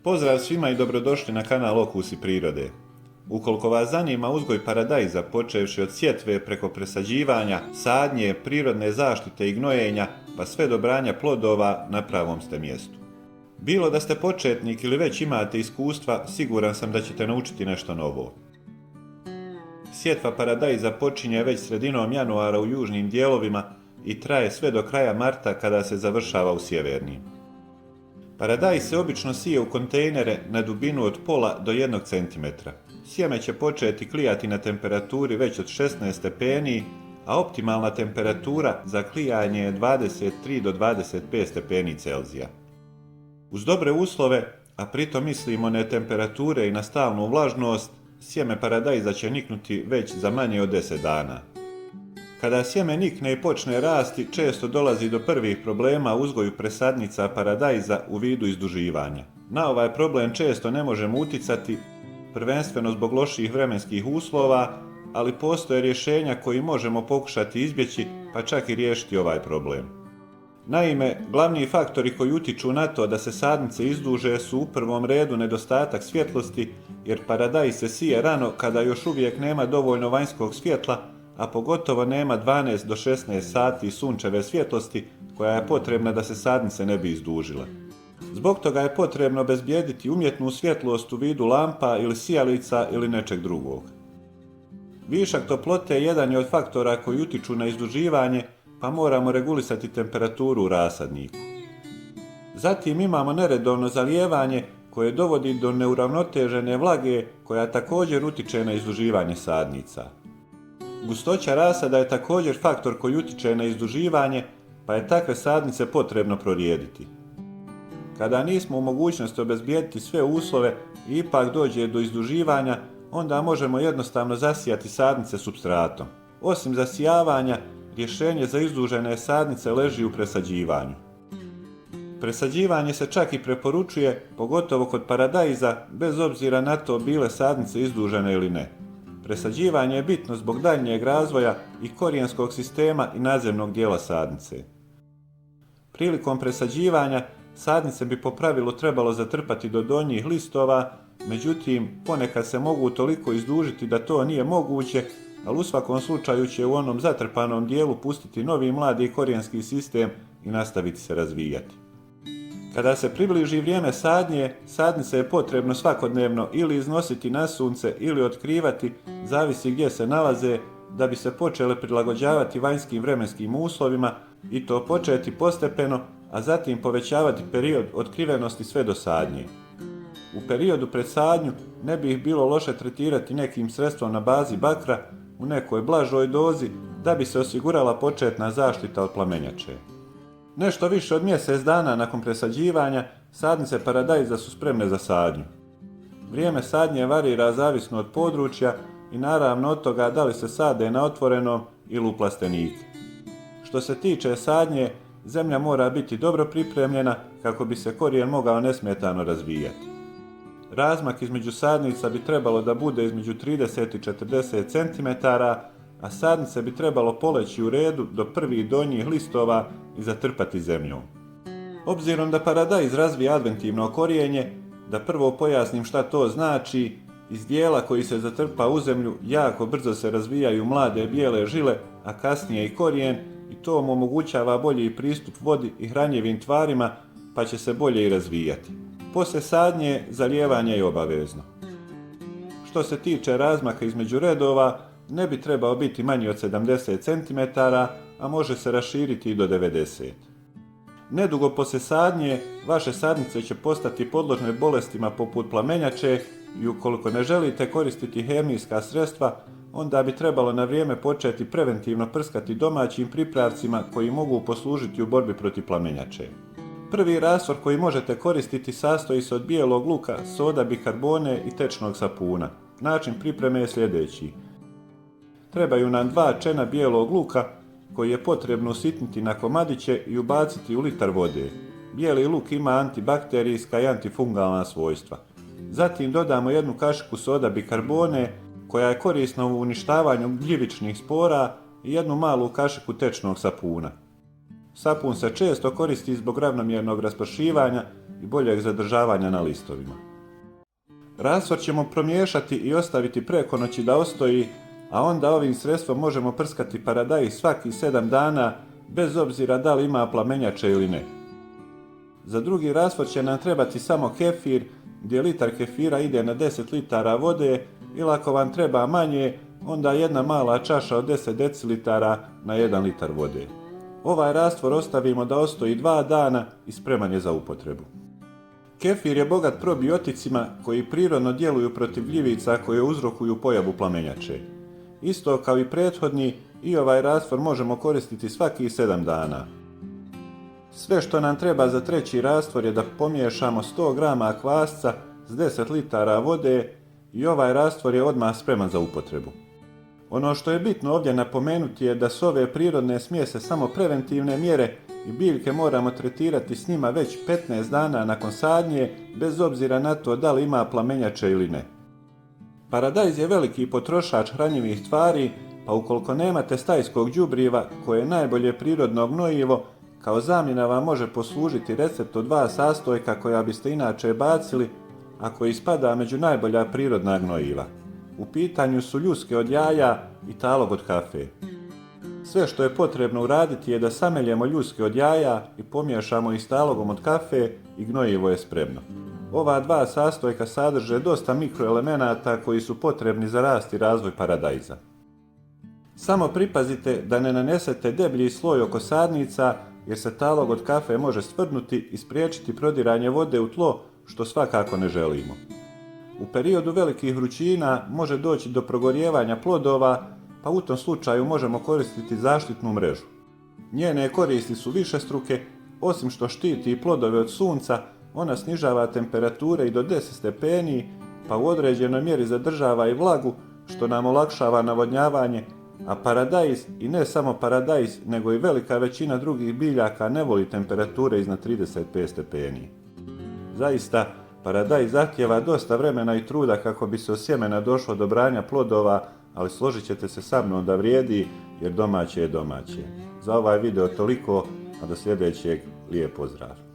Pozdrav svima i dobrodošli na kanal Okusi prirode. Ukoliko vas zanima uzgoj paradajza počevši od sjetve preko presađivanja, sadnje, prirodne zaštite i gnojenja pa sve do branja plodova, na pravom ste mjestu. Bilo da ste početnik ili već imate iskustva, siguran sam da ćete naučiti nešto novo. Sjetva paradajza počinje već sredinom januara u južnim dijelovima i traje sve do kraja marta kada se završava u sjevernim. Paradajz se obično sije u kontejnere na dubinu od pola do 1 cm. Sjeme će početi klijati na temperaturi već od 16 stepeni, a optimalna temperatura za klijanje je 23 do 25 stepeni Celzija. Uz dobre uslove, a pritom mislimo na temperature i na stalnu vlažnost, sjeme paradajza će niknuti već za manje od 10 dana. Kada sjeme nikne i počne rasti, često dolazi do prvih problema u uzgoju presadnica paradajza u vidu izduživanja. Na ovaj problem često ne možemo uticati, prvenstveno zbog loših vremenskih uslova, ali postoje rješenja koji možemo pokušati izbjeći, pa čak i riješiti ovaj problem. Naime, glavni faktori koji utiču na to da se sadnice izduže su u prvom redu nedostatak svjetlosti, jer paradajz se sije rano kada još uvijek nema dovoljno vanjskog svjetla, a pogotovo nema 12 do 16 sati sunčeve svjetlosti koja je potrebna da se sadnice ne bi izdužile. Zbog toga je potrebno obezbijediti umjetnu svjetlost u vidu lampa ili sijalica ili nečeg drugog. Višak toplote jedan je od faktora koji utiču na izduživanje, pa moramo regulisati temperaturu u rasadniku. Zatim imamo neredovno zalijevanje koje dovodi do neuravnotežene vlage koja također utiče na izduživanje sadnica. Gustoća rasada je također faktor koji utiče na izduživanje, pa je takve sadnice potrebno prorijediti. Kada nismo u mogućnosti obezbijediti sve uslove i ipak dođe do izduživanja, onda možemo jednostavno zasijati sadnice supstratom. Osim zasijavanja, rješenje za izdužene sadnice leži u presađivanju. Presađivanje se čak i preporučuje, pogotovo kod paradajza, bez obzira na to bile sadnice izdužene ili ne. Presađivanje je bitno zbog daljnjeg razvoja i korijenskog sistema i nadzemnog dijela sadnice. Prilikom presađivanja, sadnice bi po pravilu trebalo zatrpati do donjih listova, međutim, ponekad se mogu toliko izdužiti da to nije moguće, ali u svakom slučaju će u onom zatrpanom dijelu pustiti novi mladi korijenski sistem i nastaviti se razvijati. Kada se približi vrijeme sadnje, sadnice je potrebno svakodnevno ili iznositi na sunce ili otkrivati, zavisi gdje se nalaze, da bi se počele prilagođavati vanjskim vremenskim uslovima i to početi postepeno, a zatim povećavati period otkrivenosti sve do sadnje. U periodu pred sadnju ne bi ih bilo loše tretirati nekim sredstvom na bazi bakra u nekoj blažoj dozi da bi se osigurala početna zaštita od plamenjače. Nešto više od mjesec dana nakon presađivanja, sadnice paradajza su spremne za sadnju. Vrijeme sadnje varira zavisno od područja i naravno od toga da li se sade na otvorenom ili u plastenike. Što se tiče sadnje, zemlja mora biti dobro pripremljena kako bi se korijen mogao nesmetano razvijati. Razmak između sadnica bi trebalo da bude između 30 i 40 cm, a sadnice bi trebalo poleći u redu do prvih donjih listova i zatrpati zemljom. Obzirom da paradajz razvija adventivno korijenje, da prvo pojasnim šta to znači, iz dijela koji se zatrpa u zemlju jako brzo se razvijaju mlade bijele žile, a kasnije i korijen, i to mu omogućava bolji pristup vodi i hranjivim tvarima, pa će se bolje i razvijati. Poslije sadnje, zalijevanje je obavezno. Što se tiče razmaka između redova, ne bi trebao biti manji od 70 cm, a može se raširiti i do 90. Nedugo poslije sadnje, vaše sadnice će postati podložne bolestima poput plamenjače i ukoliko ne želite koristiti hemijska sredstva, onda bi trebalo na vrijeme početi preventivno prskati domaćim pripravcima koji mogu poslužiti u borbi protiv plamenjače. Prvi rastvor koji možete koristiti sastoji se od bijelog luka, soda bikarbone i tečnog sapuna. Način pripreme je sljedeći. Trebaju nam 2 čena bijelog luka koji je potrebno usitniti na komadiće i ubaciti u litar vode. Bijeli luk ima antibakterijska i antifungalna svojstva. Zatim dodamo 1 kašiku soda bikarbone koja je korisna u uništavanju gljivičnih spora i 1 malu kašiku tečnog sapuna. Sapun se često koristi zbog ravnomjernog raspršivanja i boljeg zadržavanja na listovima. Rastvor ćemo promiješati i ostaviti preko noći da ostoji, a onda ovim sredstvom možemo prskati paradajz svaki 7 dana, bez obzira da li ima plamenjače ili ne. Za drugi rastvor će nam trebati samo kefir, gdje litar kefira ide na 10 litara vode, ili ako vam treba manje, onda jedna mala čaša od 10 decilitara na 1 litar vode. Ovaj rastvor ostavimo da ostoji 2 dana i spreman je za upotrebu. Kefir je bogat probioticima koji prirodno djeluju protiv gljivica koje uzrokuju pojavu plamenjače. Isto kao i prethodni, i ovaj rastvor možemo koristiti svakih 7 dana. Sve što nam treba za treći rastvor je da pomiješamo 100 grama kvasca s 10 litara vode i ovaj rastvor je odmah spreman za upotrebu. Ono što je bitno ovdje napomenuti je da su ove prirodne smjese samo preventivne mjere i biljke moramo tretirati s njima već 15 dana nakon sadnje, bez obzira na to da li ima plamenjače ili ne. Paradajz je veliki potrošač hranjivih tvari, pa ukoliko nemate stajskog đubriva koje je najbolje prirodno gnojivo, kao zamjena vam može poslužiti recept od 2 sastojka koja biste inače bacili, a koji spada među najbolja prirodna gnojiva. U pitanju su ljuske od jaja i talog od kafe. Sve što je potrebno uraditi je da sameljemo ljuske od jaja i pomiješamo ih s talogom od kafe i gnojivo je spremno. Ova 2 sastojka sadrže dosta mikroelemenata koji su potrebni za rast i razvoj paradajza. Samo pripazite da ne nanesete deblji sloj oko sadnica, jer se talog od kafe može stvrdnuti i spriječiti prodiranje vode u tlo, što svakako ne želimo. U periodu velikih vrućina može doći do progorijevanja plodova, pa u tom slučaju možemo koristiti zaštitnu mrežu. Njene koristi su višestruke, osim što štiti plodove od sunca, ona snižava temperature i do 10 stepeni, pa u određenoj mjeri zadržava i vlagu, što nam olakšava navodnjavanje, a paradajz, i ne samo paradajz, nego i velika većina drugih biljaka ne voli temperature iznad 35 stepeni. Zaista, paradajz zahtijeva dosta vremena i truda kako bi se od sjemena došlo do branja plodova, ali složit ćete se sa mnom da vrijedi, jer domaće je domaće. Za ovaj video toliko, a do sljedećeg lijep pozdrav.